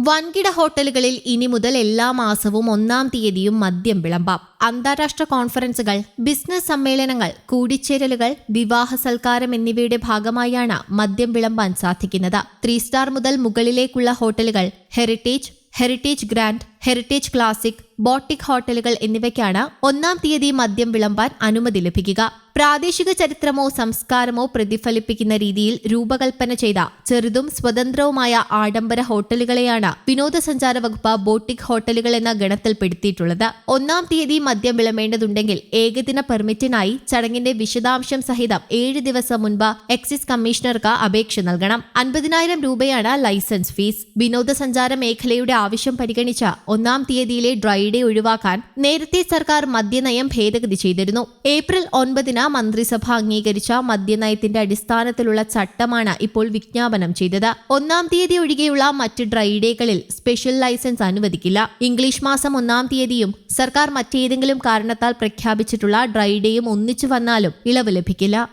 വൻകിട ഹോട്ടലുകളിൽ ഇനി മുതൽ എല്ലാ മാസവും 1-ാം തീയതിയും മദ്യം വിളമ്പാം. അന്താരാഷ്ട്ര കോൺഫറൻസുകൾ, ബിസിനസ് സമ്മേളനങ്ങൾ, കൂടിച്ചേരലുകൾ, വിവാഹ സൽക്കാരം എന്നിവയുടെ ഭാഗമായാണ് മദ്യം വിളമ്പാൻ സാധിക്കുന്നത്. 3 സ്റ്റാർ മുതൽ മുകളിലേക്കുള്ള ഹോട്ടലുകൾ heritage grand, heritage classic, boutique ഹോട്ടലുകൾ എന്നിവയ്ക്കാണ് 1-ാം തീയതി മദ്യം വിളമ്പാൻ അനുമതി ലഭിക്കുക. പ്രാദേശിക ചരിത്രമോ സംസ്കാരമോ പ്രതിഫലിപ്പിക്കുന്ന രീതിയിൽ രൂപകൽപ്പന ചെയ്ത ചെറുതും സ്വതന്ത്രവുമായ ആഡംബര ഹോട്ടലുകളെയാണ് വിനോദസഞ്ചാര വകുപ്പ് ബോട്ടിക് ഹോട്ടലുകൾ എന്ന ഗണത്തിൽപ്പെടുത്തിയിട്ടുള്ളത്. 1-ാം തീയതി മദ്യം വിളമ്പേണ്ടതുണ്ടെങ്കിൽ ഏകദിന പെർമിറ്റിനായി ചടങ്ങിന്റെ വിശദാംശം സഹിതം 7 ദിവസം മുൻപ് എക്സൈസ് കമ്മീഷണർക്ക് അപേക്ഷ നൽകണം. 50,000 രൂപയാണ് ലൈസൻസ് ഫീസ്. വിനോദസഞ്ചാര മേഖലയുടെ ആവശ്യം പരിഗണിച്ച 1-ാം തീയതിയിലെ ഡ്രൈ ഡേ ഒഴിവാക്കാൻ നേരത്തെ സർക്കാർ മദ്യനയം ഭേദഗതി ചെയ്തിരുന്നു. ഏപ്രിൽ 9-ന് മന്ത്രിസഭ അംഗീകരിച്ച മദ്യനയത്തിന്റെ അടിസ്ഥാനത്തിലുള്ള ചട്ടമാണ് ഇപ്പോൾ വിജ്ഞാപനം ചെയ്തത്. 1-ാം തീയതി ഒഴികെയുള്ള മറ്റ് ഡ്രൈ ഡേകളിൽ സ്പെഷ്യൽ ലൈസൻസ് അനുവദിക്കില്ല. ഇംഗ്ലീഷ് മാസം 1-ാം തീയതിയും സർക്കാർ മറ്റേതെങ്കിലും കാരണത്താൽ പ്രഖ്യാപിച്ചിട്ടുള്ള ഡ്രൈ ഡേയും ഒന്നിച്ചു വന്നാലും ഇളവ് ലഭിക്കില്ല.